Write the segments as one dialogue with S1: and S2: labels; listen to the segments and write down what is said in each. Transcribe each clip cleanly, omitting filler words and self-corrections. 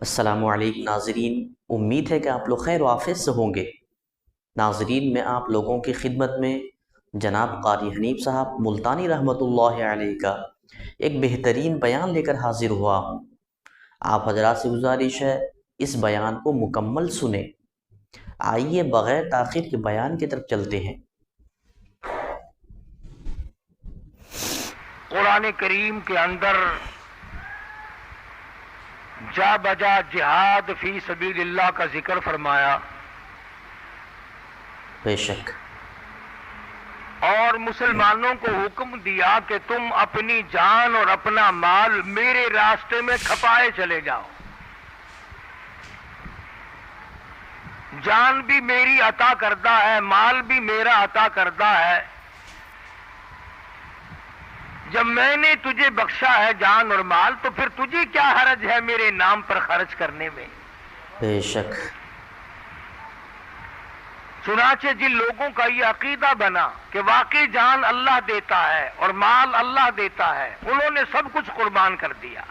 S1: السلام علیکم ناظرین، امید ہے کہ آپ لوگ خیر و عافیت سے ہوں گے۔ ناظرین، میں آپ لوگوں کی خدمت میں جناب قاری حنیف صاحب ملتانی رحمۃ اللہ علیہ کا ایک بہترین بیان لے کر حاضر ہوا ہوں۔ آپ حضرات سے گزارش ہے اس بیان کو مکمل سنیں۔ آئیے بغیر تاخیر کے بیان کی طرف چلتے ہیں۔
S2: قرآن کریم کے اندر جا بجا جہاد فی سبیل اللہ کا ذکر فرمایا،
S1: بے شک،
S2: اور مسلمانوں کو حکم دیا کہ تم اپنی جان اور اپنا مال میرے راستے میں کھپائے چلے جاؤ۔ جان بھی میری عطا کردہ ہے، مال بھی میرا عطا کردہ ہے۔ جب میں نے تجھے بخشا ہے جان اور مال، تو پھر تجھے کیا حرج ہے میرے نام پر خرچ کرنے میں؟
S1: بے شک،
S2: چنانچہ جن لوگوں کا یہ عقیدہ بنا کہ واقعی جان اللہ دیتا ہے اور مال اللہ دیتا ہے، انہوں نے سب کچھ قربان کر دیا۔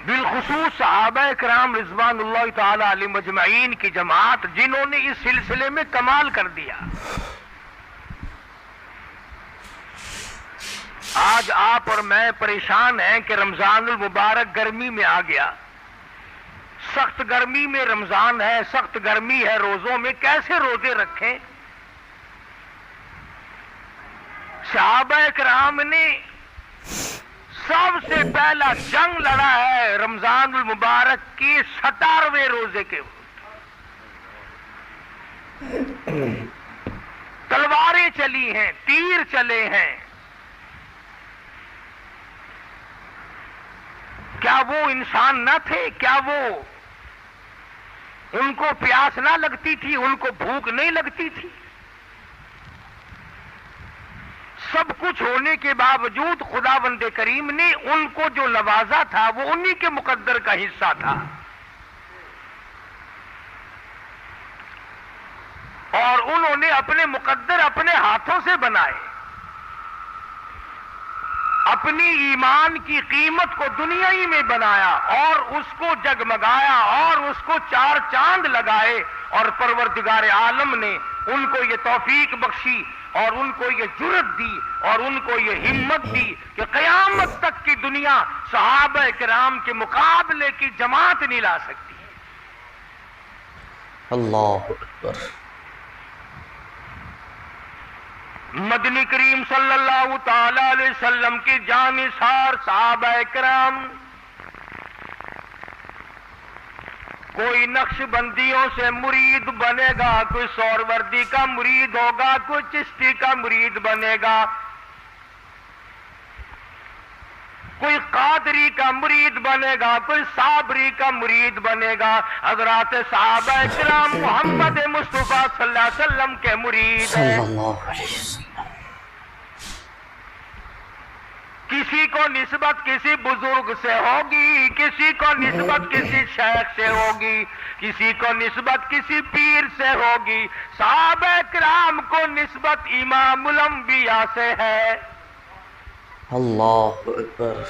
S2: بالخصوص صحابہ کرام رضوان اللہ تعالی علیہم مجمعین کی جماعت، جنہوں نے اس سلسلے میں کمال کر دیا۔ آج آپ اور میں پریشان ہیں کہ رمضان المبارک گرمی میں آ گیا، سخت گرمی میں رمضان ہے، سخت گرمی ہے، روزوں میں کیسے روزے رکھیں؟ صحابہ کرام نے سب سے پہلا جنگ لڑا ہے رمضان المبارک کی 17ویں روزے کے وقت۔ تلواریں چلی ہیں، تیر چلے ہیں۔ کیا وہ انسان نہ تھے؟ کیا وہ ان کو پیاس نہ لگتی تھی؟ ان کو بھوک نہیں لگتی تھی؟ سب کچھ ہونے کے باوجود خداوند کریم نے ان کو جو نوازا تھا وہ انہی کے مقدر کا حصہ تھا، اور انہوں نے اپنے مقدر اپنے ہاتھوں سے بنائے، اپنی ایمان کی قیمت کو دنیا ہی میں بنایا اور اس کو جگمگایا اور اس کو 4 چاند لگائے، اور پروردگار عالم نے ان کو یہ توفیق بخشی اور ان کو یہ جرأت دی اور ان کو یہ ہمت دی کہ قیامت تک کی دنیا صحابہ کرام کے مقابلے کی جماعت نہیں لا سکتی۔
S1: اللہ اکبر۔
S2: مدنی کریم صلی اللہ تعالی علیہ وسلم کی جانثار صحابہ کرام، کوئی نقش بندیوں سے مرید بنے گا، کوئی سہروردی کا مرید ہوگا، کوئی چشتی کا مرید بنے گا، کوئی قادری کا مرید بنے گا، کوئی صابری کا مرید بنے گا۔ حضرات صحابہ کرام محمد مصطفیٰ صلی اللہ علیہ وسلم کے مرید
S1: صلی
S2: ہیں۔
S1: اللہ علیہ وسلم۔
S2: کسی کو نسبت کسی بزرگ سے ہوگی، کسی کو نسبت کسی شیخ سے ہوگی، کسی کو نسبت کسی پیر سے ہوگی۔ صحابہ کرام کو نسبت امام الانبیاء سے ہے۔
S1: اللہ اکبر۔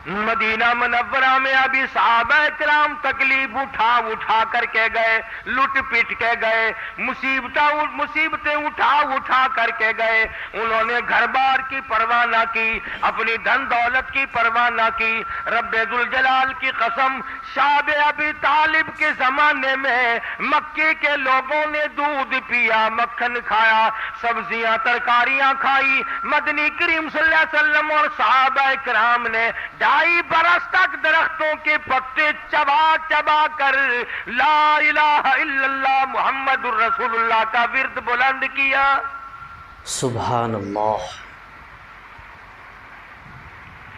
S2: مدینہ منورہ میں ابھی صحابہ کرام تکلیف اٹھا کر کے گئے، لٹ پٹ کے گئے، مصیبتیں اٹھا کر کے گئے۔ انہوں نے گھر بار کی پرواہ نہ کی، اپنی دھن دولت کی پرواہ نہ کی۔ رب ذوالجلال کی قسم، شاب ابی طالب کے زمانے میں مکے کے لوگوں نے دودھ پیا، مکھن کھایا، سبزیاں ترکاریاں کھائی۔ مدنی کریم صلی اللہ علیہ وسلم اور صحابہ کرام نے 2.5 برس تک درختوں کے پتے چبا کر لا الہ الا اللہ محمد الرسول اللہ کا ورد بلند کیا۔
S1: سبحان اللہ۔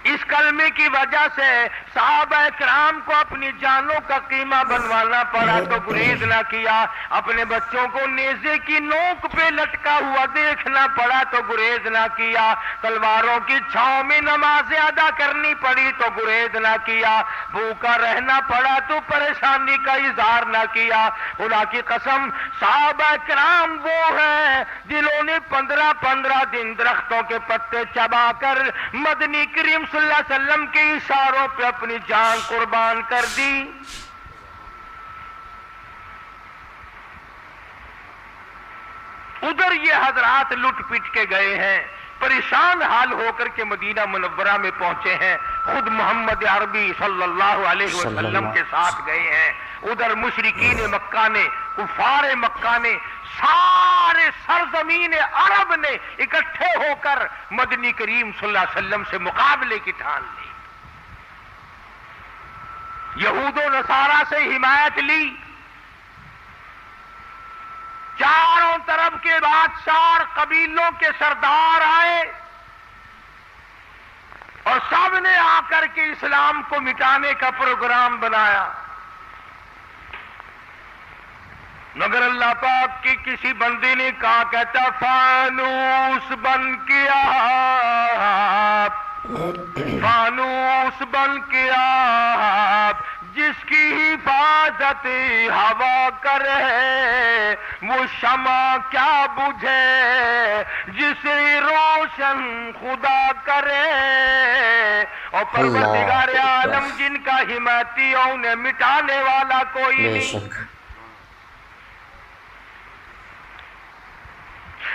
S2: اس اس کلمے کی وجہ سے صحابہ کرام کو اپنی جانوں کا قیمہ بنوانا پڑا تو گریز نہ کیا، اپنے بچوں کو نیزے کی نوک پہ لٹکا ہوا دیکھنا پڑا تو گریز نہ کیا، تلواروں کی چھاؤں میں نمازیں ادا کرنی پڑی تو گریز نہ کیا، بھوکا رہنا پڑا تو پریشانی کا اظہار نہ کیا۔ خدا کی قسم صحابہ کرام وہ ہیں جنہوں نے 15 دن درختوں کے پتے چبا کر مدنی کریم صلی اللہ علیہ وسلم کے اشاروں پہ اپنی جان قربان کر دی۔ ادھر یہ حضرات لٹ پٹ کے گئے ہیں، پریشان حال ہو کر کے مدینہ منورہ میں پہنچے ہیں، خود محمد عربی صلی اللہ علیہ وسلم کے ساتھ گئے ہیں۔ ادھر مشرکین مکہ نے، کفار مکہ نے، سارے سرزمین عرب نے اکٹھے ہو کر مدنی کریم صلی اللہ علیہ وسلم سے مقابلے کی ٹھان لی، یہود و نصارہ سے حمایت لی، چاروں طرف کے بادشاہ قبیلوں کے سردار آئے اور سب نے آ کر کے اسلام کو مٹانے کا پروگرام بنایا، مگر اللہ پاک کی کسی بندے نے کہا، کہتا فانوس بن کے آپ، فانوس بن کے آپ، جس کی حفاظت ہوا کرے وہ شمع کیا بجھے جسے روشن خدا کرے، اور پروردگار عالم جن کا حمایتی اور انہیں مٹانے والا کوئی نہیں۔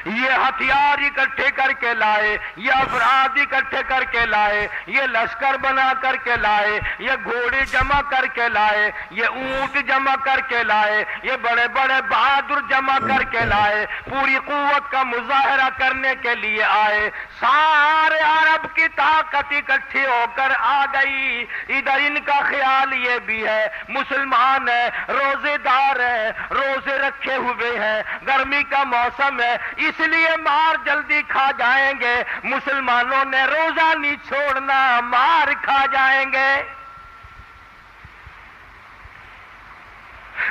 S2: یہ ہتھیار اکٹھے کر کے لائے، یہ افراد اکٹھے کر کے لائے، یہ لشکر بنا کر کے لائے، یہ گھوڑے جمع کر کے لائے، یہ اونٹ جمع کر کے لائے، یہ بڑے بڑے بہادر جمع کر کے لائے، پوری قوت کا مظاہرہ کرنے کے لیے آئے، سارے عرب کی طاقت اکٹھی ہو کر آ گئی۔ ادھر ان کا خیال یہ بھی ہے مسلمان ہے، روزے دار ہے، روزے رکھے ہوئے ہیں، گرمی کا موسم ہے، اس لیے مار جلدی کھا جائیں گے، مسلمانوں نے روزہ نہیں چھوڑنا، مار کھا جائیں گے۔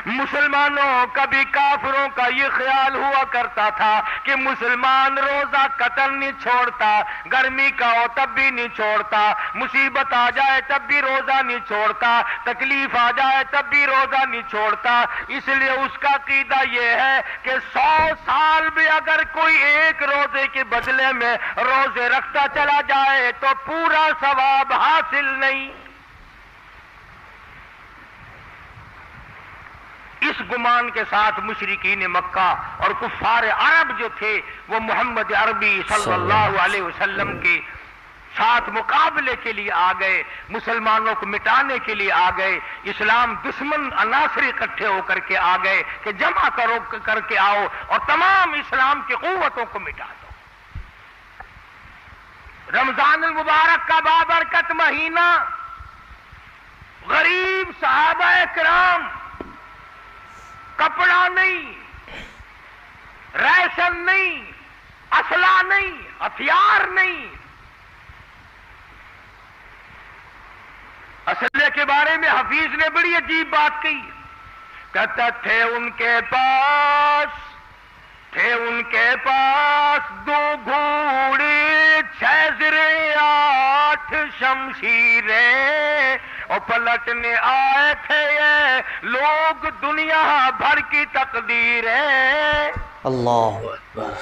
S2: مسلمانوں کبھی کافروں کا یہ خیال ہوا کرتا تھا کہ مسلمان روزہ قطعاً نہیں چھوڑتا، گرمی کا ہو تب بھی نہیں چھوڑتا، مصیبت آ جائے تب بھی روزہ نہیں چھوڑتا، تکلیف آ جائے تب بھی روزہ نہیں چھوڑتا۔ اس لیے اس کا عقیدہ یہ ہے کہ 100 سال بھی اگر کوئی ایک روزے کے بدلے میں روزے رکھتا چلا جائے تو پورا ثواب حاصل نہیں۔ اس گمان کے ساتھ مشرکین مکہ اور کفار عرب جو تھے وہ محمد عربی صلی اللہ علیہ وسلم کے ساتھ مقابلے کے لیے آ گئے، مسلمانوں کو مٹانے کے لیے آ گئے، اسلام دشمن عناصر اکٹھے ہو کر کے آ گئے کہ جمع کر کے آؤ اور تمام اسلام کی قوتوں کو مٹا دو۔ رمضان المبارک کا بابرکت مہینہ، غریب صحابہ کرام، کپڑا نہیں، ریشن نہیں، اسلحہ نہیں، ہتھیار نہیں۔ اسلحے کے بارے میں حفیظ نے بڑی عجیب بات کہی، کہتا تھے ان کے پاس 2 گھوڑے، 6 زریں، 8 شمشیریں، اور پلٹنے آئے تھے یہ لوگ دنیا بھر کی تقدیریں۔ اللہ اکبر!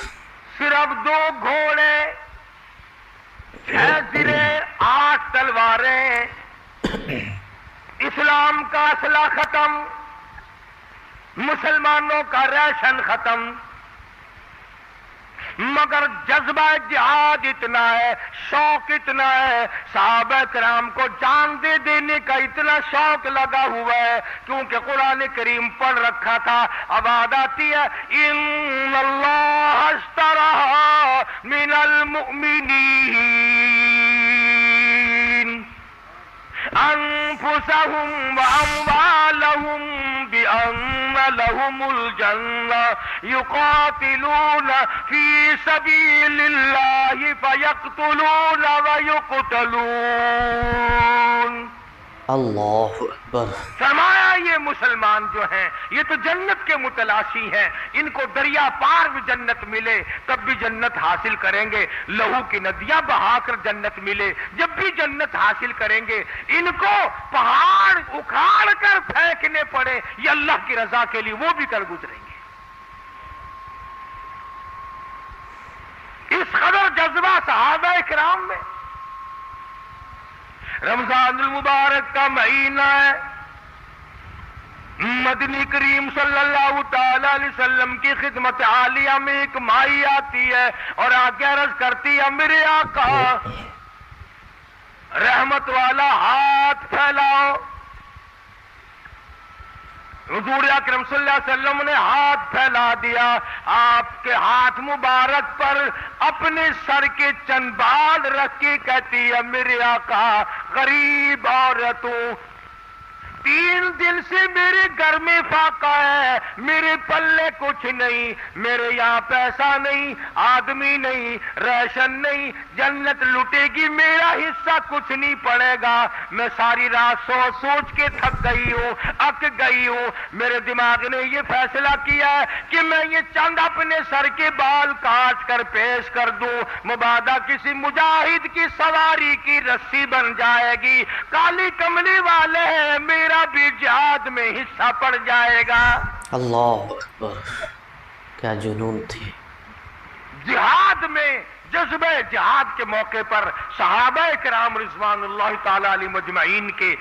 S2: صرف 2 گھوڑے، 6 زریں، 8 تلواریں، اسلام کا اسلحہ ختم، مسلمانوں کا ریشن ختم، مگر جذبہ جہاد اتنا ہے، شوق اتنا ہے، صحابہ کرام کو جان دے دینے کا اتنا شوق لگا ہوا ہے کیونکہ قرآن کریم پڑھ رکھا تھا۔ اب آیت آتی ہے، ان اللہ اشتری من المؤمنین انفسهم واموالهم بان لهم الجنة يقاتلون في سبيل الله فيقتلون ويقتلون.
S1: اللہ اکبر.
S2: فرمایا یہ مسلمان جو ہیں یہ تو جنت کے متلاشی ہیں، ان کو دریا پار بھی جنت ملے تب بھی جنت حاصل کریں گے، لہو کی ندیاں بہا کر جنت ملے جب بھی جنت حاصل کریں گے، ان کو پہاڑ اکھاڑ کر پھینکنے پڑے یہ اللہ کی رضا کے لیے وہ بھی کر گزریں گے. اس قدر جذبہ صحابہ کرام میں. رمضان المبارک کا مہینہ ہے، مدنی کریم صلی اللہ تعالی علیہ وسلم کی خدمت عالیہ میں ایک مائی آتی ہے اور آگے عرض کرتی ہے میرے آقا رحمت والا ہاتھ پھیلاؤ. حضور اکرم صلی اللہ علیہ وسلم نے ہاتھ پھیلا دیا، آپ کے ہاتھ مبارک پر اپنے سر کے چند بال رکھ کے کہتی ہے میرے آقا غریب عورتوں 3 دن سے میرے گھر میں فاقہ ہے، میرے پلے کچھ نہیں، میرے یہاں پیسہ نہیں، آدمی نہیں، ریشن نہیں، جنت لٹے گی میرا حصہ کچھ نہیں پڑے گا. میں ساری رات سوچ سوچ کے تھک گئی ہوں، اک گئی ہوں. میرے دماغ نے یہ فیصلہ کیا ہے کہ میں یہ چند اپنے سر کے بال کاٹ کر پیش کر دوں، مبادا کسی مجاہد کی سواری کی رسی بن جائے گی. کالی کملی والے ہیں، میرا بھی جہاد میں حصہ پڑ جائے گا.
S1: اللہ اکبر. کیا جنون تھی.
S2: جہاد میں جذبہ جہاد کے موقع پر صحابہ کرام رضوان اللہ تعالی علیہ مجمعین کے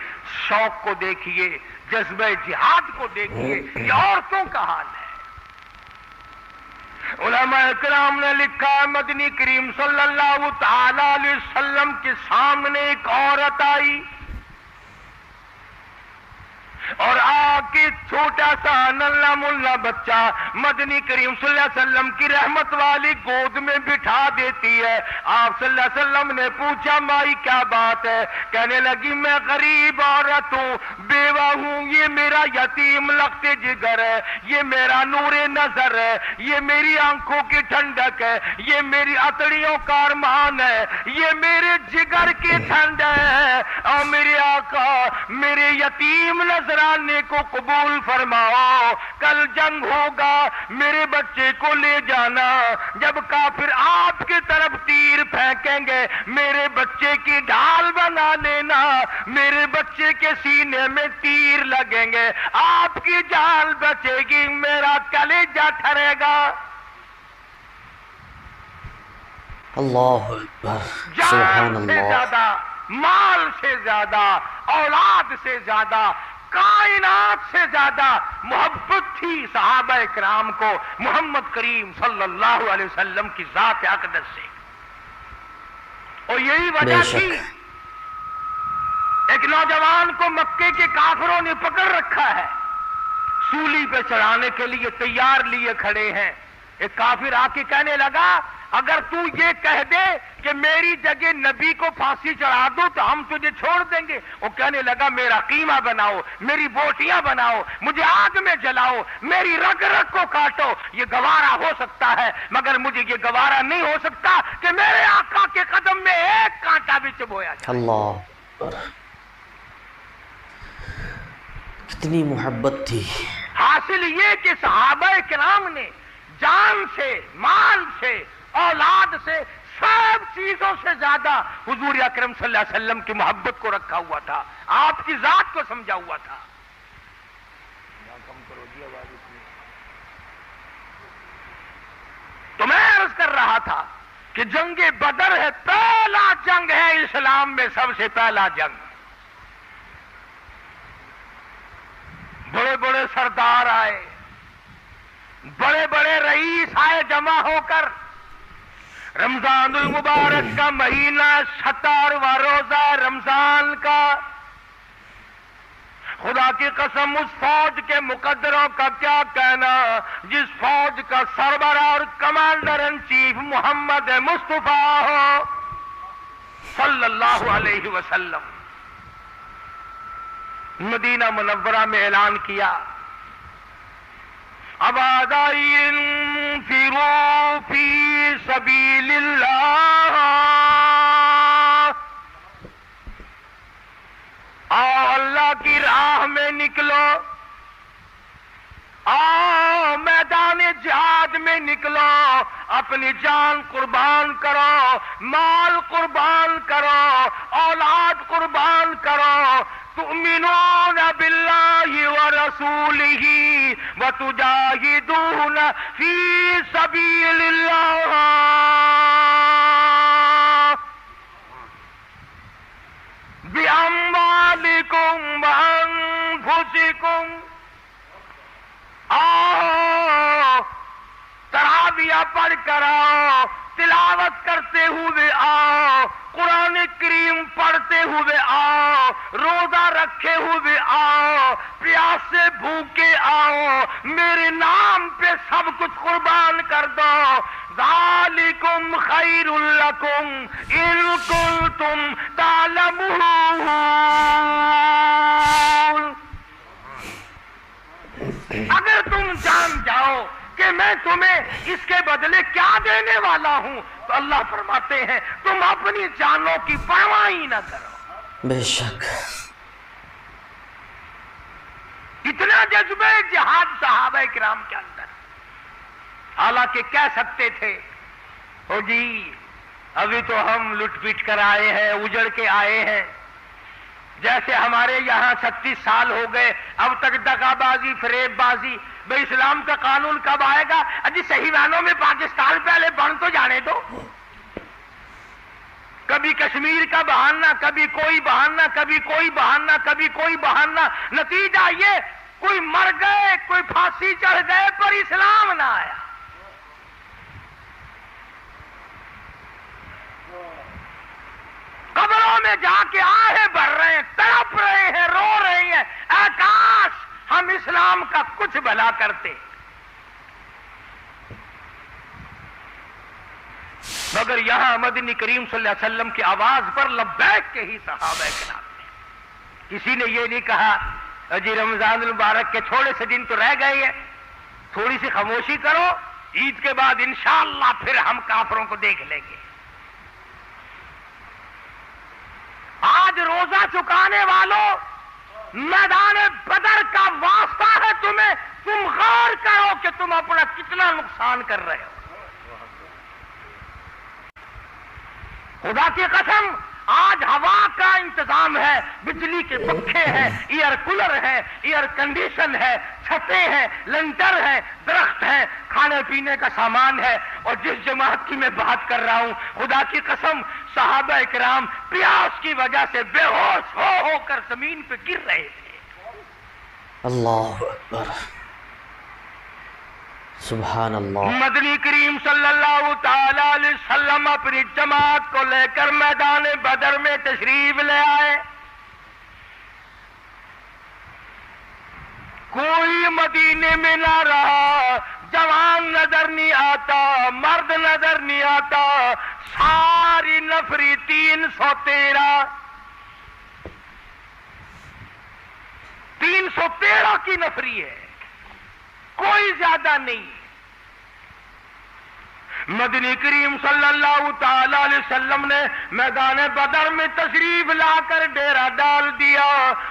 S2: شوق کو دیکھیے، جذبہ جہاد کو دیکھیے. یہ عورتوں کا حال ہے. علماء کرام نے لکھا ہے مدنی کریم صلی اللہ تعالی علیہ وسلم کے سامنے ایک عورت آئی اور آ کے چھوٹا سا ننھا ملا بچہ مدنی کریم صلی اللہ علیہ وسلم کی رحمت والی گود میں بٹھا دیتی ہے. آپ صلی اللہ علیہ وسلم نے پوچھا مائی کیا بات ہے؟ کہنے لگی میں غریب عورت ہوں، بیوہ ہوں، یہ میرا یتیم لخت جگر ہے، یہ میرا نور نظر ہے، یہ میری آنکھوں کی ٹھنڈک ہے، یہ میری اتڑیوں کا ارمان ہے، یہ میرے جگر کی ٹھنڈ ہے. اور میرے آقا میرے یتیم نذرانے کو قبول فرماؤ، کل جنگ ہوگا میرے بچے کو لے جانا، جب کافر آپ کی طرف تیر پھینکیں گے میرے بچے کی ڈھال بنا لینا، میرے بچے کے سینے میں تیر لگیں گے، آپ کی جان بچے گی، میرا کلیجہ ٹھرے گا.
S1: اللہ اکبر.
S2: جان
S1: سبحان
S2: سے
S1: اللہ.
S2: زیادہ، مال سے زیادہ، اولاد سے زیادہ، کائنات سے زیادہ محبت تھی صحابہ کرام کو محمد کریم صلی اللہ علیہ وسلم کی ذات اقدس سے. اور یہی وجہ
S1: بے
S2: تھی
S1: شک.
S2: ایک نوجوان کو مکے کے کافروں نے پکڑ رکھا ہے، سولی پہ چڑھانے کے لیے تیار لیے کھڑے ہیں. ایک کافر آ کے کہنے لگا اگر تو یہ کہہ دے کہ میری جگہ نبی کو پھانسی چڑھا دو تو ہم تجھے چھوڑ دیں گے. وہ کہنے لگا میرا قیمہ بناؤ، میری بوٹیاں بناؤ، مجھے آگ میں جلاؤ، میری رگ رگ کو کاٹو، یہ گوارا ہو سکتا ہے مگر مجھے یہ گوارا نہیں ہو سکتا کہ میرے آقا کے قدم میں ایک کانٹا بھی چبویا جائے.
S1: اللہ اکبر. کتنی محبت تھی.
S2: حاصل یہ کہ صحابہ کرام نے جان سے، مال سے، اولاد سے، سب چیزوں سے زیادہ حضور اکرم صلی اللہ علیہ وسلم کی محبت کو رکھا ہوا تھا، آپ کی ذات کو سمجھا ہوا تھا. تو میں عرض کر رہا تھا کہ جنگ بدر ہے، پہلا جنگ ہے اسلام میں، سب سے پہلا جنگ. بڑے بڑے سردار آئے، بڑے بڑے رئیس آئے جمع ہو کر. رمضان المبارک کا مہینہ، 17واں روزہ رمضان کا. خدا کی قسم اس فوج کے مقدروں کا کیا کہنا جس فوج کا سربراہ اور کمانڈر ان چیف محمد مصطفیٰ ہو صلی اللہ علیہ وسلم. مدینہ منورہ میں اعلان کیا آواز آئی انفروا فی سبیل اللہ، آؤ اللہ کی راہ میں نکلو، آؤ میدان جہاد میں نکلو، اپنی جان قربان کرو، مال قربان کرو، اولاد قربان کرو، تؤمنون باللہ ورسولہ وتجاہدون فی سبیل اللہ، بِأَمْوَالِكُمْ وَأَنفُسِكُمْ، آؤ تراویح پڑھ کر آؤ، تلاوت کرتے ہوئے آؤ، قرآن کریم پڑھتے ہوئے آؤ، روزہ رکھے ہوئے آؤ، پیاسے بھوکے آؤ، میرے نام پہ سب کچھ قربان کر دو، ذالکم خیر لکم ان کنتم تعلمون، اگر تم جان جاؤ کہ میں تمہیں اس کے بدلے کیا دینے والا ہوں، تو اللہ فرماتے ہیں تم اپنی جانوں کی پرواہ ہی نہ کرو۔
S1: بے شک
S2: اتنا جذبہ جہاد صحابہ کرام کے اندر، حالانکہ کہہ سکتے تھے او جی ابھی تو ہم لٹ پٹ کر آئے ہیں، اجڑ کے آئے ہیں، جیسے ہمارے یہاں 36 سال ہو گئے، اب تک دغا بازی فریب بازی، بھئی اسلام کا قانون کب آئے گا؟ اجی صحیح معنوں میں پاکستان پہلے بن تو جانے دو، کبھی کشمیر کا بہانہ، کبھی کوئی بہانہ، کبھی کوئی بہانہ، کبھی کوئی بہانہ، نتیجہ یہ کوئی مر گئے، کوئی پھانسی چڑھ گئے، پر اسلام نہ آیا۔ قبروں میں جا کے آہیں بھر رہے ہیں، تڑپ رہے ہیں، رو رہے ہیں، اے کاش ہم اسلام کا کچھ بھلا کرتے، مگر یہاں مدنی کریم صلی اللہ علیہ وسلم کی آواز پر لبیک کے ہی صحابہ کرام نے، کسی نے یہ نہیں کہا جی رمضان المبارک کے تھوڑے سے دن تو رہ گئے ہیں، تھوڑی سی خاموشی کرو، عید کے بعد انشاءاللہ پھر ہم کافروں کو دیکھ لیں گے۔ آج روزہ چکانے والوں، میدان بدر کا واسطہ ہے تمہیں، تم غور کرو کہ تم اپنا کتنا نقصان کر رہے ہو۔ خدا کی قسم آج ہوا کا انتظام ہے، بجلی کے پنکھے ہیں، ایئر کولر ہے، ایئر کنڈیشن ہے، چھتیں ہیں، لنٹر ہے، درخت ہے، کھانے پینے کا سامان ہے، اور جس جماعت کی میں بات کر رہا ہوں، خدا کی قسم صحابہ کرام پیاس کی وجہ سے بے ہوش ہو کر زمین پہ گر رہے تھے۔
S1: اللہ اکبر، سبحان اللہ۔
S2: مدنی کریم صلی اللہ تعالی علیہ وسلم اپنی جماعت کو لے کر میدان بدر میں تشریف لے آئے، کوئی مدینے میں نہ رہا، جوان نظر نہیں آتا، مرد نظر نہیں آتا، ساری نفری 313 کی نفری ہے، کوئی زیادہ نہیں۔ مدنی کریم صلی اللہ تعالی علیہ وسلم نے میدان بدر میں تشریف لا کر ڈیرا ڈال دیا،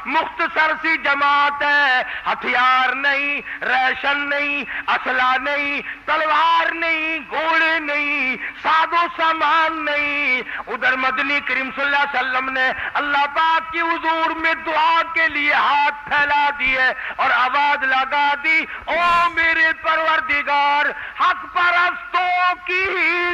S2: مختصر سی جماعت ہے، ہتھیار نہیں، ریشن نہیں، اسلحہ نہیں، تلوار نہیں، گھوڑے نہیں، ساز و سامان نہیں۔ ادھر مدنی کریم صلی اللہ علیہ وسلم نے اللہ پاک کی حضور میں دعا کے لیے ہاتھ پھیلا دیے اور آواز لگا دی، او میرے پروردگار، حق پرستوں کی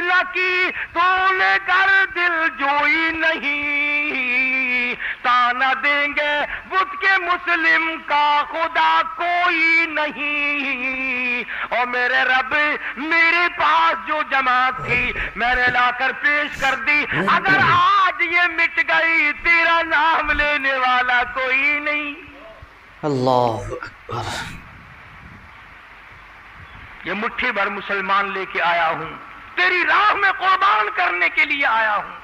S2: لکی تو نے کر دل جوئی نہیں، تانا دیں گے بت کے مسلم کا خدا کوئی نہیں۔ اور میرے رب، میرے پاس جو جماعت تھی میں نے لا کر پیش کر دی، اگر آج یہ مٹ گئی تیرا نام لینے والا کوئی نہیں۔
S1: اللہ اکبر۔
S2: یہ مٹھی بھر مسلمان لے کے آیا ہوں، تیری راہ میں قربان کرنے کے لیے آیا ہوں،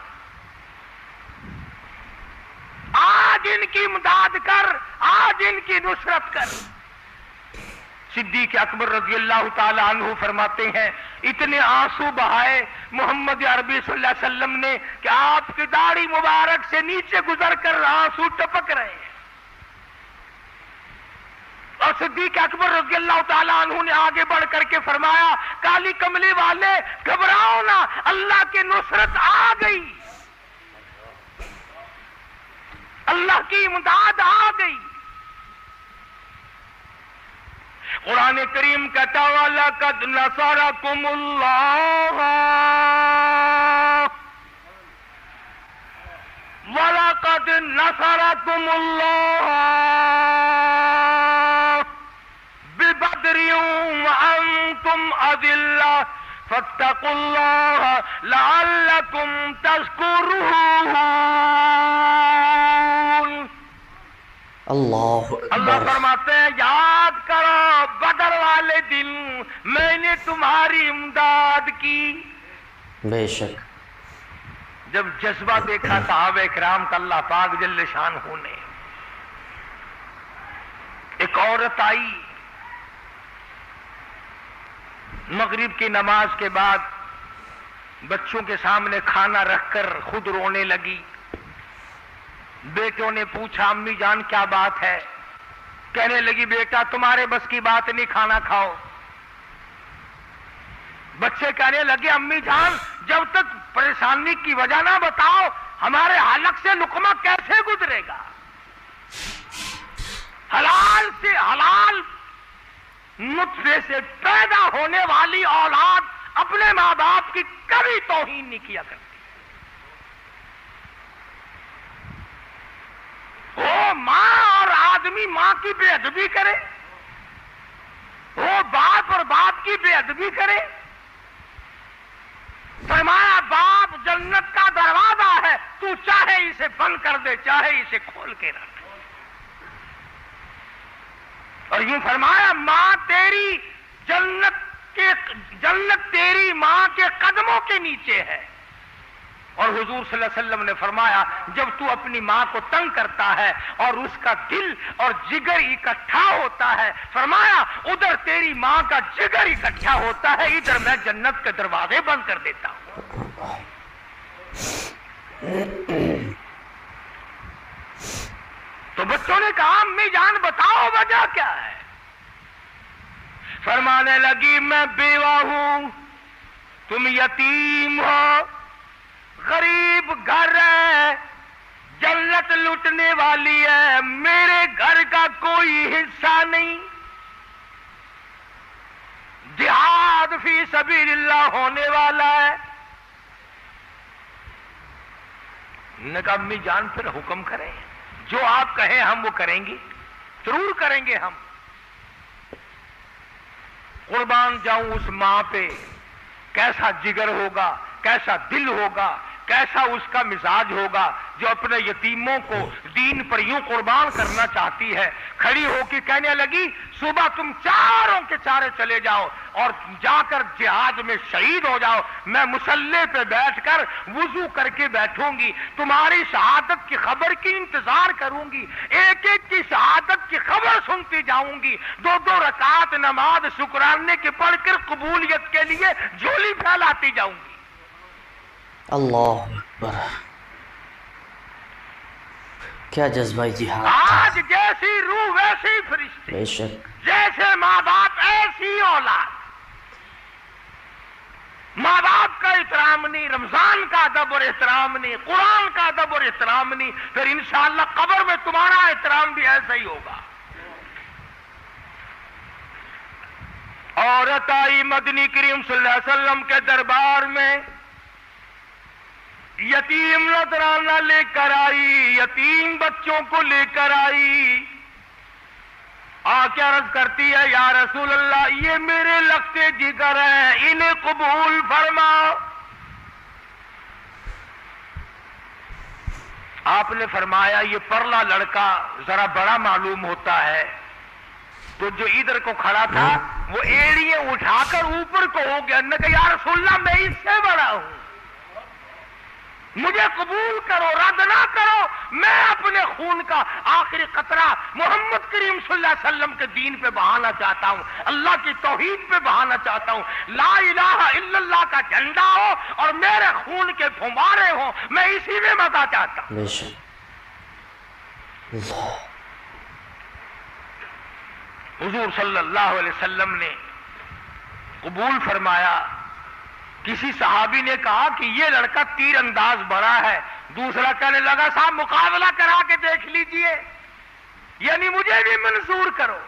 S2: آج ان کی امداد کر، آج ان کی نصرت کر۔ صدیق اکبر رضی اللہ تعالی عنہ فرماتے ہیں اتنے آنسو بہائے محمد عربی صلی اللہ علیہ وسلم نے کہ آپ کی داڑھی مبارک سے نیچے گزر کر آنسو ٹپک رہے ہیں. اور صدیق اکبر رضی اللہ تعالیٰ عنہ نے آگے بڑھ کر کے فرمایا کالی کملی والے گھبراؤ نہ، اللہ کی نصرت آ گئی، اللہ کی امداد آ گئی. قرآن کریم کہتا وَلَقَدْ نَصَرَكُمُ اللَّهُ وَلَقَدْ نَصَرَكُمُ اللَّهُ بِبَدْرٍ وَأَنْتُمْ أَذِلَّةٌ فَاتَّقُوا اللَّهَ لَعَلَّكُمْ تَشْكُرُونَ.
S1: اللہ
S2: اللہ فرماتے ہیں یاد کرو بدر والے دن میں نے تمہاری امداد کی.
S1: بے شک.
S2: جب جذبہ دیکھا صحابہ کرام کا اللہ پاک جل شانہ نے، ایک عورت آئی مغرب کی نماز کے بعد بچوں کے سامنے کھانا رکھ کر خود رونے لگی. بیٹوں نے پوچھا امی جان کیا بات ہے؟ کہنے لگی بیٹا تمہارے بس کی بات نہیں، کھانا کھاؤ. بچے کہنے لگے امی جان جب تک پریشانی کی وجہ نہ بتاؤ ہمارے حلق سے لقمہ کیسے گزرے گا؟ حلال سے حلال نطفے سے پیدا ہونے والی اولاد اپنے ماں باپ کی کبھی توہین نہیں کیا کرتی. وہ ماں اور آدمی ماں کی بے ادبی کرے، وہ باپ اور باپ کی بے ادبی کرے. فرمایا باپ جنت کا دروازہ ہے، تو چاہے اسے بند کر دے چاہے اسے کھول کے رکھ. اور یوں فرمایا ماں تیری جنت تیری ماں کے قدموں کے نیچے ہے. اور حضور صلی اللہ علیہ وسلم نے فرمایا جب تو اپنی ماں کو تنگ کرتا ہے اور اس کا دل اور جگر اکٹھا ہوتا ہے، فرمایا ادھر تیری ماں کا جگر اکٹھا ہوتا ہے، ادھر میں جنت کے دروازے بند کر دیتا ہوں. تو بچوں نے کہا امی جان بتاؤ وجہ کیا ہے؟ فرمانے لگی میں بیوہ ہوں، تم یتیم ہو، غریب گھر ہے، جنت لٹنے والی ہے، میرے گھر کا کوئی حصہ نہیں، جہاد فی سبیل اللہ ہونے والا ہے. نے کہا امی جان پھر حکم کریں، جو آپ کہیں ہم وہ کریں گے، ضرور کریں گے ہم. قربان جاؤں اس ماں پہ، کیسا جگر ہوگا، کیسا دل ہوگا، کیسا اس کا مزاج ہوگا جو اپنے یتیموں کو دین پر یوں قربان کرنا چاہتی ہے. کھڑی ہو کے کہنے لگی صبح تم چاروں کے چارے چلے جاؤ اور جا کر جہاد میں شہید ہو جاؤ، میں مصلی پہ بیٹھ کر وضو کر کے بیٹھوں گی، تمہاری شہادت کی خبر کی انتظار کروں گی، ایک ایک کی شہادت کی خبر سنتی جاؤں گی، 2 رکعت نماز شکرانے کی پڑھ کر قبولیت کے لیے جھولی پھیلاتی جاؤں گی.
S1: اللہ اکبر، کیا جذبہ جہاد.
S2: آج جیسی روح ویسی فرشتے،
S1: بے شک.
S2: جیسے ماں باپ ایسی اولاد. ماں باپ کا احترام نہیں، رمضان کا ادب اور احترام نہیں، قرآن کا ادب اور احترام نہیں، پھر انشاءاللہ قبر میں تمہارا احترام بھی ایسا ہی ہوگا. عورت آئی مدنی کریم صلی اللہ علیہ وسلم کے دربار میں، یتیم نذرانہ لے کر آئی، یتیم بچوں کو لے کر آئی. آ کے عرض کرتی ہے یا رسول اللہ یہ میرے لگتے جگر ہیں، انہیں قبول فرماؤ. آپ نے فرمایا یہ پرلا لڑکا ذرا بڑا معلوم ہوتا ہے، تو جو ادھر کو کھڑا تھا وہ ایڑیاں اٹھا کر اوپر کو ہو گیا. نے کہا یا رسول اللہ میں اس سے بڑا ہوں. مجھے قبول کرو، رد نہ کرو، میں اپنے خون کا آخری قطرہ محمد کریم صلی اللہ علیہ وسلم کے دین پہ بہانا چاہتا ہوں، اللہ کی توحید پہ بہانا چاہتا ہوں، لا الہ الا اللہ کا جھنڈا ہو اور میرے خون کے پھمارے ہوں، میں اسی میں مزہ چاہتا ہوں۔
S1: بے شک اللہ
S2: حضور صلی اللہ علیہ وسلم نے قبول فرمایا۔ کسی صحابی نے کہا کہ یہ لڑکا تیر انداز بڑا ہے، دوسرا کہنے لگا صاحب مقابلہ کرا کے دیکھ لیجئے، یعنی مجھے بھی منظور کرو۔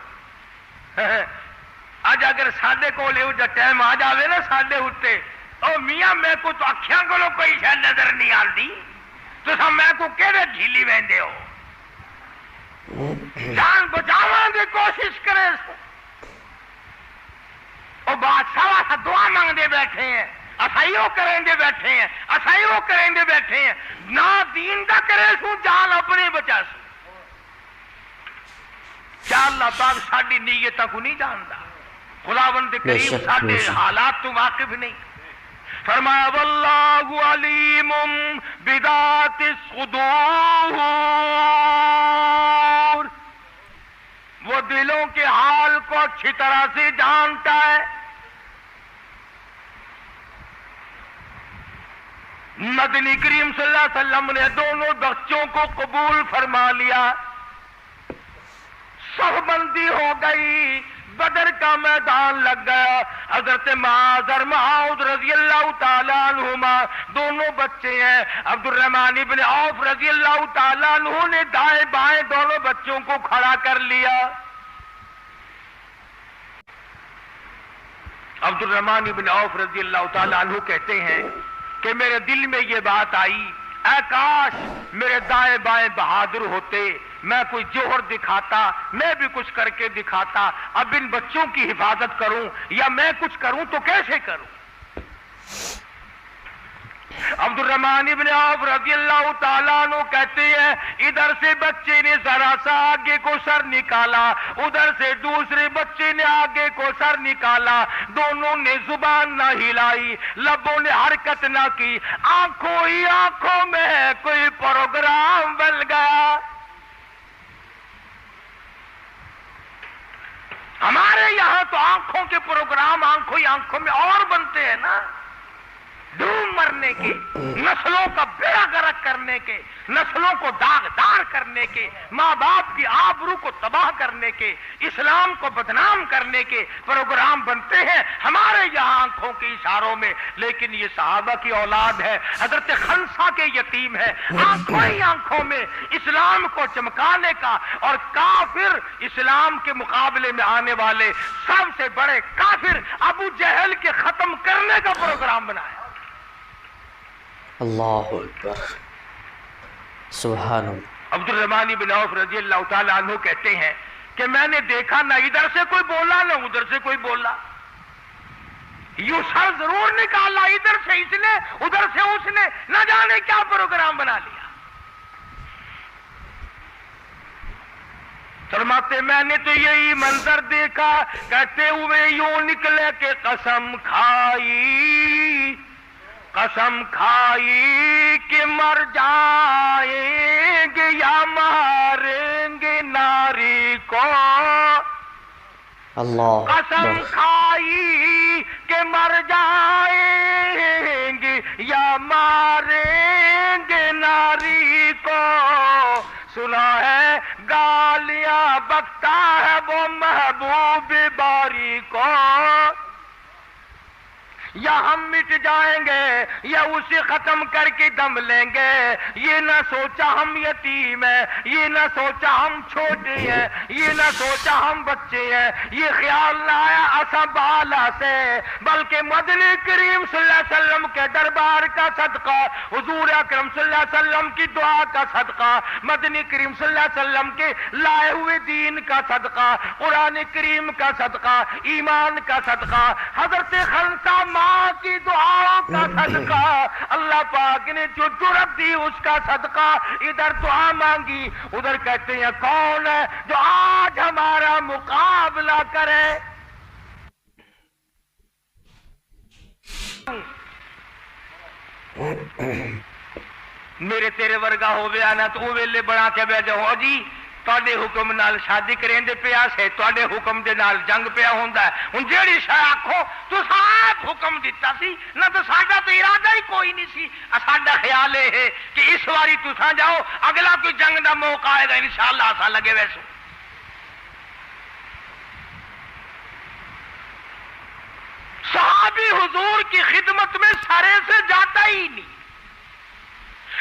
S2: آج اگر ساڈے کول ایہو جا ٹائم آ جاوے نا ساڈے اُتے، او میاں میں کو تو اکھیاں کولوں کوئی شے نظر نہیں آندی، تساں میں کو کیڑے ڈھیلی ویندے ہو، جان بچاواں دی کوشش کرے سو۔ او بادشاہ واسطے دعا مانگدے بیٹھے ہیں، اسائیو کریں دے بیٹھے ہیں، اسائیو کریں دے بیٹھے ہیں، نہ دین دا کرے سو جان اپنے بچا سو۔ کیا اللہ پاک ساڈی نیتاں کو نہیں جاندا؟ خداوند کریم ساڈے حالات تو واقف نہیں۔ فرمایا واللہ علیم بذات الصدور، وہ دلوں کے حال کو اچھی طرح سے جانتا ہے۔ مدنی کریم صلی اللہ علیہ وسلم نے دونوں بچوں کو قبول فرما لیا، صف بندی ہو گئی، بدر کا میدان لگ گیا۔ حضرت معاذ اور معاذ رضی اللہ تعالیٰ عنہما دونوں بچے ہیں، عبد الرحمن ابن عوف رضی اللہ تعالیٰ عنہ نے دائیں بائیں دونوں بچوں کو کھڑا کر لیا۔ عبد الرحمن ابن عوف رضی اللہ تعالیٰ عنہ کہتے ہیں کہ میرے دل میں یہ بات آئی، اے کاش میرے دائیں بائیں بہادر ہوتے، میں کوئی جوہر دکھاتا، میں بھی کچھ کر کے دکھاتا، اب ان بچوں کی حفاظت کروں یا میں کچھ کروں تو کیسے کروں؟ عبد الرحمن ابن عوف رضی اللہ تعالیٰ عنہ کہتے ہیں ادھر سے بچے نے ذرا سا آگے کو سر نکالا، ادھر سے دوسرے بچے نے آگے کو سر نکالا، دونوں نے زبان نہ ہلائی، لبوں نے حرکت نہ کی، آنکھوں ہی آنکھوں میں کوئی پروگرام بن گیا۔ ہمارے یہاں تو آنکھوں کے پروگرام آنکھوں ہی آنکھوں میں اور بنتے ہیں نا، ڈوب مرنے کے، نسلوں کا بیڑا غرق کرنے کے، نسلوں کو داغدار کرنے کے، ماں باپ کی آبرو کو تباہ کرنے کے، اسلام کو بدنام کرنے کے پروگرام بنتے ہیں ہمارے یہاں آنکھوں کے اشاروں میں، لیکن یہ صحابہ کی اولاد ہے، حضرت خنسا کے یتیم ہے، آنکھوں ہی آنکھوں میں اسلام کو چمکانے کا اور کافر اسلام کے مقابلے میں آنے والے سب سے بڑے کافر ابو جہل کے ختم کرنے کا پروگرام بنایا۔
S1: اللہ اکبر سبحان اللہ۔
S2: عبد الرحمن بن عوف رضی اللہ تعالیٰ عنہ کہتے ہیں کہ میں نے دیکھا نہ ادھر سے کوئی بولا نہ ادھر سے کوئی بولا، یوں سر ضرور نکالا ادھر سے اس نے ادھر سے اس نے، نہ جانے کیا پروگرام بنا لیا۔ فرماتے میں نے تو یہی منظر دیکھا، کہتے ہوئے یوں نکلے کہ قسم کھائی قسم کھائی کہ مر جائیں گے یا ماریں گے ناری کو،
S1: اللہ
S2: قسم کھائی کہ مر جائیں گے یا ماریں گے ناری کو، سنا ہے گالیاں بکتا ہے وہ محبوب باری کو، یا ہم مٹ جائیں گے یا اسے ختم کر کے دم لیں گے، یہ نہ سوچا ہم یتیم ہیں، یہ نہ سوچا ہم چھوٹے ہیں، یہ نہ سوچا ہم بچے ہیں، یہ خیال نہ آیا اساں بالا سے، بلکہ مدنی کریم صلی اللہ علیہ وسلم کے دربار کا صدقہ، حضور اکرم صلی اللہ علیہ وسلم کی دعا کا صدقہ، مدنی کریم صلی اللہ علیہ وسلم کے لائے ہوئے دین کا صدقہ، قرآن کریم کا صدقہ، ایمان کا صدقہ، حضرت خنسا ماں کی دعاؤں کا صدقہ، اللہ پاک نے جو جرأت دی اس کا صدقہ، ادھر دعا مانگی ادھر کہتے ہیں کون ہے جو آج ہمارا مقابلہ کرے؟ میرے تیرے ورگا ہووے آنا تو وہ ویلے بنا کے بہ جاؤ جی تواڈے حکم نال شادی کریندے پیا سے تواڈے حکم دے نال جنگ پیا ہوندا ہے ہن جیڑی شے آکھو تو صاحب حکم دیتا سی نہ تو ساڈا تو ارادہ ہی کوئی نہیں سی ساڈا خیال ہے کہ اس واری تساں جاؤ اگلا کوئی جنگ دا موقع آئے گا انشاءاللہ اساں لگے ویسو صحابی حضور کی خدمت میں سرے سے جاتا ہی نہیں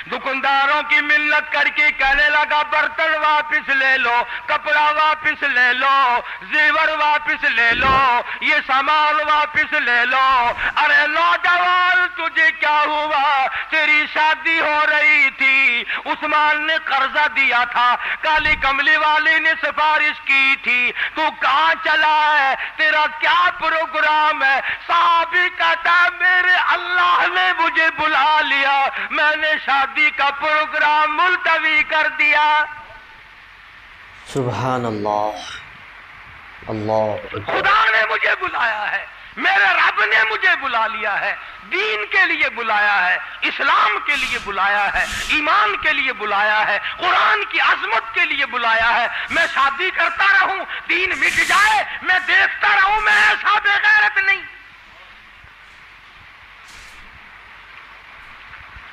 S2: دکانداروں کی منت کر کے کہنے لگا برتن واپس لے لو کپڑا واپس لے لو زیور واپس لے لو یہ سامان واپس لے لو ارے نوجوان تجھے کیا ہوا تیری شادی ہو رہی تھی عثمان نے قرضہ دیا تھا کالی کملی والی نے سفارش کی تھی تو کہاں چلا ہے تیرا کیا پروگرام ہے صحابی کہتا ہے میرے اللہ نے مجھے بلا لیا میں نے شادی کا پروگرام ملتوی کر دیا
S1: سبحان اللہ اللہ اکبر۔
S2: خدا نے مجھے بلایا ہے میرے رب نے مجھے بلا لیا ہے دین کے لیے بلایا ہے اسلام کے لیے بلایا ہے ایمان کے لیے بلایا ہے قرآن کی عظمت کے لیے بلایا ہے میں شادی کرتا رہوں دین مٹ جائے میں دیکھتا رہوں میں ایسا بے غیرت نہیں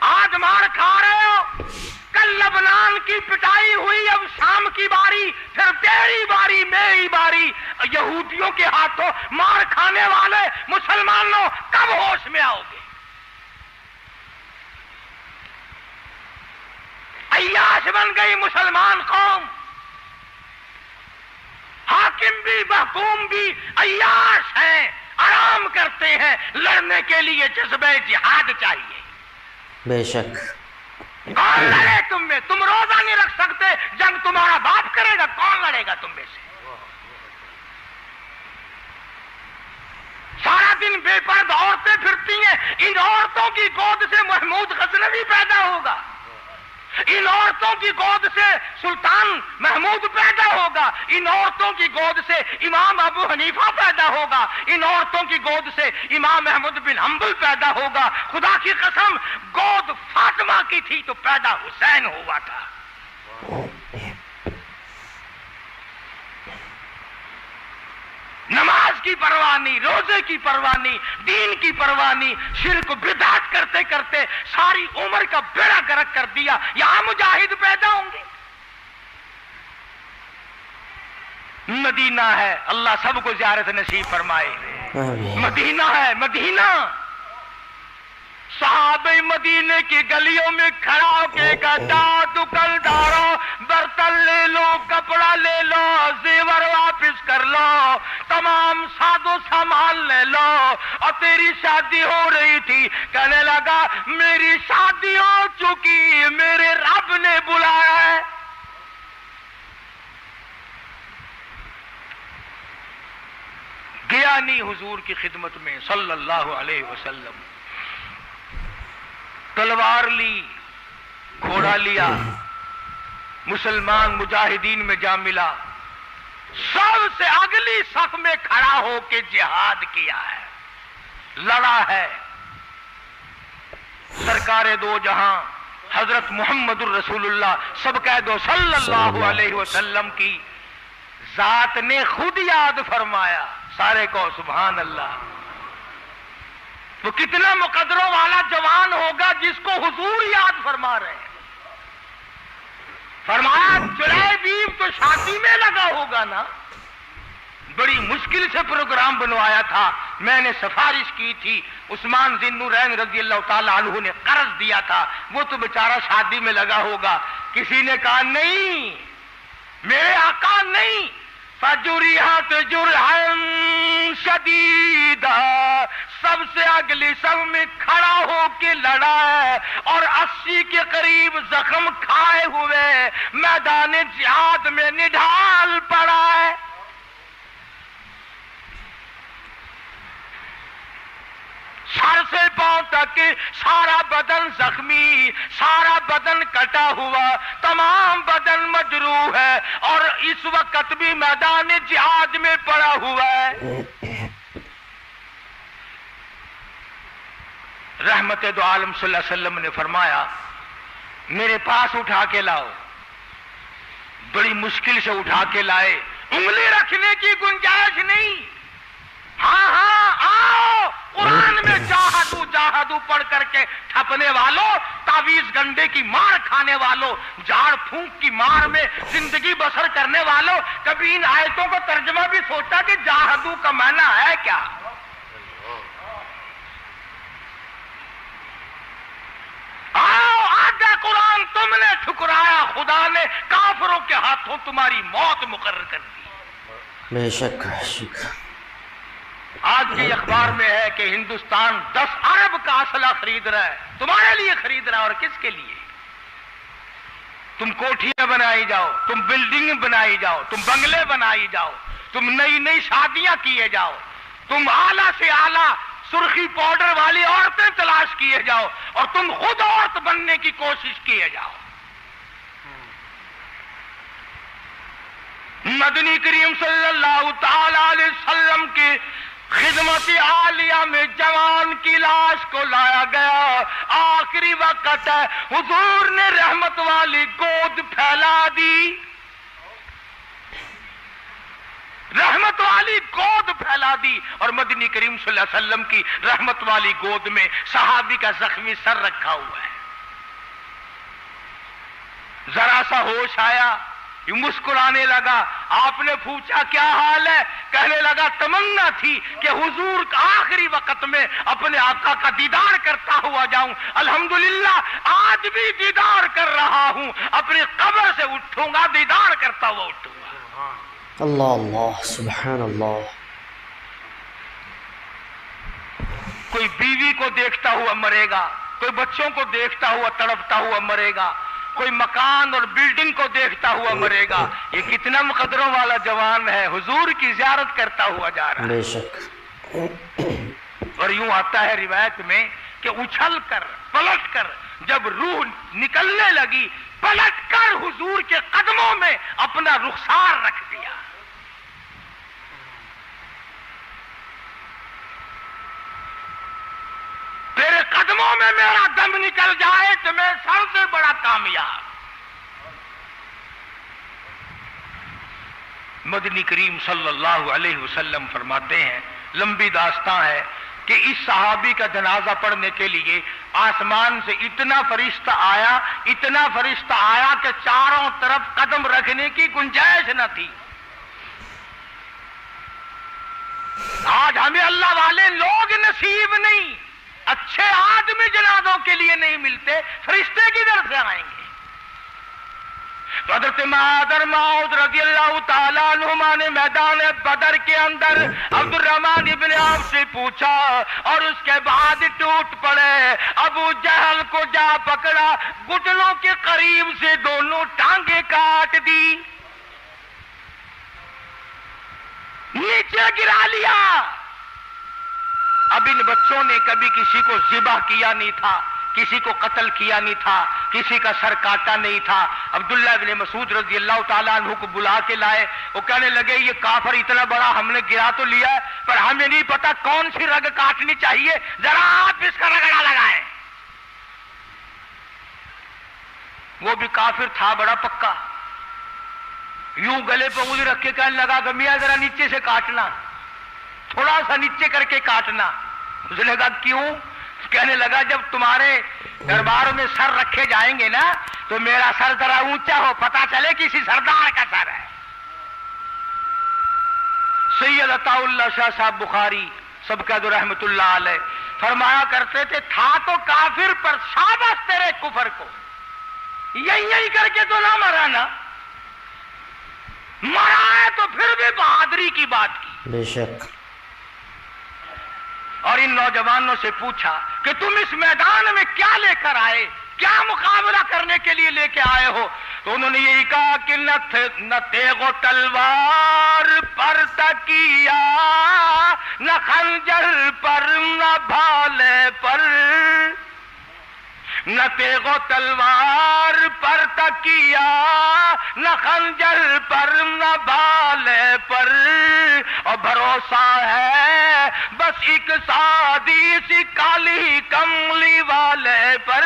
S2: آج مار کھا رہے ہو کل لبنان کی پٹائی ہوئی اب شام کی باری پھر تیری باری میری باری یہودیوں کے ہاتھوں مار کھانے والے مسلمانوں کب ہوش میں آؤ گے عیاش بن گئی مسلمان قوم حاکم بھی محکوم بھی عیاش ہیں آرام کرتے ہیں لڑنے کے لیے جذبہ جہاد چاہیے
S1: بے شک
S2: کون لڑے تم میں تم روزہ نہیں رکھ سکتے جنگ تمہارا باپ کرے گا کون لڑے گا تم میں سے سارا دن بے پرد عورتیں پھرتی ہیں ان عورتوں کی گود سے محمود غزنوی پیدا ہوگا ان عورتوں کی گود سے سلطان محمود پیدا ہوگا ان عورتوں کی گود سے امام ابو حنیفہ پیدا ہوگا ان عورتوں کی گود سے امام احمد بن حنبل پیدا ہوگا خدا کی قسم گود فاطمہ کی تھی تو پیدا حسین ہوا تھا نماز کی پرواہ نہیں روزے کی پرواہ نہیں دین کی پرواہ نہیں شرک بدعت کرتے کرتے ساری عمر کا بیڑا گرک کر دیا یہاں مجاہد پیدا ہوں گے مدینہ ہے اللہ سب کو زیارت نصیب فرمائے مدینہ ہے مدینہ صحابہ مدینے کی گلیوں میں کھڑا ہو کے کہتا دکانداروں برتن لے لو کپڑا لے لو زیور واپس کر لو تمام ساز و سامان لے لو اور تیری شادی ہو رہی تھی کہنے لگا میری شادی ہو چکی میرے رب نے بلایا ہے گیا نہیں حضور کی خدمت میں صلی اللہ علیہ وسلم تلوار لی گھوڑا لیا مسلمان مجاہدین میں جا ملا سب سے اگلی صف میں کھڑا ہو کے جہاد کیا ہے لڑا ہے سرکار دو جہاں حضرت محمد الرسول اللہ سب کہہ دو صلی اللہ علیہ وسلم کی ذات نے خود یاد فرمایا سارے کو سبحان اللہ تو کتنا مقدروں والا جوان ہوگا جس کو حضور یاد فرما رہے ہیں فرمایا چڑائے بیب تو شادی میں لگا ہوگا نا بڑی مشکل سے پروگرام بنوایا تھا میں نے سفارش کی تھی عثمان ذی النورین رضی اللہ تعالی عنہ نے قرض دیا تھا وہ تو بیچارہ شادی میں لگا ہوگا کسی نے کہا نہیں میرے آقا نہیں فجرحت جرحا شدیدا سب سے اگلی سب میں کھڑا ہو کے لڑا ہے اور 80 کے قریب زخم کھائے ہوئے میدان جہاد میں نڈھال پڑا ہے سر سے پاؤں تک سارا بدن زخمی سارا بدن کٹا ہوا تمام بدن مجروح ہے اور اس وقت بھی میدان جہاد میں پڑا ہوا ہے رحمت دو عالم صلی اللہ علیہ وسلم نے فرمایا میرے پاس اٹھا کے لاؤ. بڑی مشکل سے اٹھا کے لائے, انگلی رکھنے کی گنجائش نہیں. ہاں ہاں آؤ, قرآن میں جاہدو جاہدو پڑھ کر کے ٹھپنے والوں, تعویذ گنڈے کی مار کھانے والوں, جھاڑ پھونک کی مار میں زندگی بسر کرنے والوں, کبھی ان آیتوں کو ترجمہ بھی سوچا کہ جاہدو کا معنی ہے کیا؟ آؤ, آگے قرآن تم نے ٹھکرایا, خدا نے کافروں کے ہاتھوں تمہاری موت مقرر کر دی.
S1: بے شک بے شک.
S2: آج کے اخبار میں ہے کہ ہندوستان 10 ارب کا اسلحہ خرید رہا ہے, تمہارے لیے خرید رہا ہے. اور کس کے لیے؟ تم کوٹھیاں بنائی جاؤ, تم بلڈنگ بنائی جاؤ, تم بنگلے بنائی جاؤ, تم نئی نئی شادیاں کیے جاؤ, تم اعلیٰ سے اعلیٰ سرخی پاؤڈر والی عورتیں تلاش کیے جاؤ, اور تم خود عورت بننے کی کوشش کیے جاؤ. مدنی کریم صلی اللہ تعالی علیہ وسلم کی خدمت عالیہ میں جوان کی لاش کو لایا گیا. آخری وقت ہے, حضور نے رحمت والی گود پھیلا دی, رحمت والی گود پھیلا دی, اور مدنی کریم صلی اللہ علیہ وسلم کی رحمت والی گود میں صحابی کا زخمی سر رکھا ہوا ہے. ذرا سا ہوش آیا, یہ مسکرانے لگا. آپ نے پوچھا کیا حال ہے؟ کہنے لگا تمنا تھی کہ حضور کا آخری وقت میں اپنے آقا کا دیدار کرتا ہوا جاؤں. الحمدللہ آج بھی دیدار کر رہا ہوں, اپنی قبر سے اٹھوں گا, دیدار کرتا ہوا اٹھوں گا.
S1: اللہ اللہ سبحان اللہ.
S2: کوئی بیوی کو دیکھتا ہوا مرے گا, کوئی بچوں کو دیکھتا ہوا تڑپتا ہوا مرے گا, کوئی مکان اور بلڈنگ کو دیکھتا ہوا مرے گا. یہ کتنا مقدروں والا جوان ہے, حضور کی زیارت کرتا ہوا جا رہا ہے.
S1: بے شک.
S2: اور یوں آتا ہے روایت میں کہ اچھل کر پلٹ کر جب روح نکلنے لگی, پلٹ کر حضور کے قدموں میں اپنا رخسار رکھ دیا. تیرے قدموں میں میرا دم نکل جائے تو میں سب سے بڑا کامیاب. مدنی کریم صلی اللہ علیہ وسلم فرماتے ہیں, لمبی داستان ہے کہ اس صحابی کا جنازہ پڑھنے کے لیے آسمان سے اتنا فرشتہ آیا کہ چاروں طرف قدم رکھنے کی گنجائش نہ تھی. آج ہمیں اللہ والے لوگ نصیب نہیں, اچھے آدمی جنازوں کے لیے نہیں ملتے, فرشتے کدھر سے آئیں گے؟ تو حضرت معاذ رضی اللہ تعالیٰ عنہما نے میدان بدر کے اندر عبد الرحمن ابن عوف سے پوچھا, اور اس کے بعد ٹوٹ پڑے. ابو جہل کو جا پکڑا, گھٹنوں کے قریب سے دونوں ٹانگیں کاٹ دی, نیچے گرا لیا. اب ان بچوں نے کبھی کسی کو ذبح کیا نہیں تھا, کسی کو قتل کیا نہیں تھا, کسی کا سر کاٹا نہیں تھا. عبداللہ بن مسعود رضی اللہ تعالیٰ عنہ کو بلا کے لائے. وہ کہنے لگے یہ کافر اتنا بڑا ہم نے گرا تو لیا ہے, پر ہمیں نہیں پتا کون سی رگ کاٹنی چاہیے, ذرا آپ اس کا رگڑا لگائیں. وہ بھی کافر تھا بڑا پکا, یوں گلے پہ انگلی رکھ کے کہنے لگا کہ میاں ذرا نیچے سے کاٹنا, تھوڑا سا نیچے کر کے کاٹنا. اس نے کہا کیوں؟ کہنے لگا جب تمہارے درباروں میں سر رکھے جائیں گے نا تو میرا سر ذرا اونچا ہو, پتا چلے کسی سردار کا سر ہے. سید عطا اللہ شاہ صاحب بخاری سب کا رحمت اللہ علیہ فرمایا کرتے تھے, تھا تو کافر پر شاباش تیرے کفر کو, یہی کر کے تو نہ مرا نا, مرا ہے تو پھر بھی بہادری کی بات کی.
S1: بے شک.
S2: اور ان نوجوانوں سے پوچھا کہ تم اس میدان میں کیا لے کر آئے, کیا مقابلہ کرنے کے لیے لے کے آئے ہو؟ تو انہوں نے یہی کہا کہ نہ تیغ و تلوار پر تکیا, نہ خنجر پر, نہ بھالے پر, نہ تیغ و تلوار پر تکیا, نہ خنجر پر, نہ بالے پر, اور بھروسہ ہے بس ایک سادی سی کالی کملی والے پر.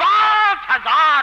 S2: 5000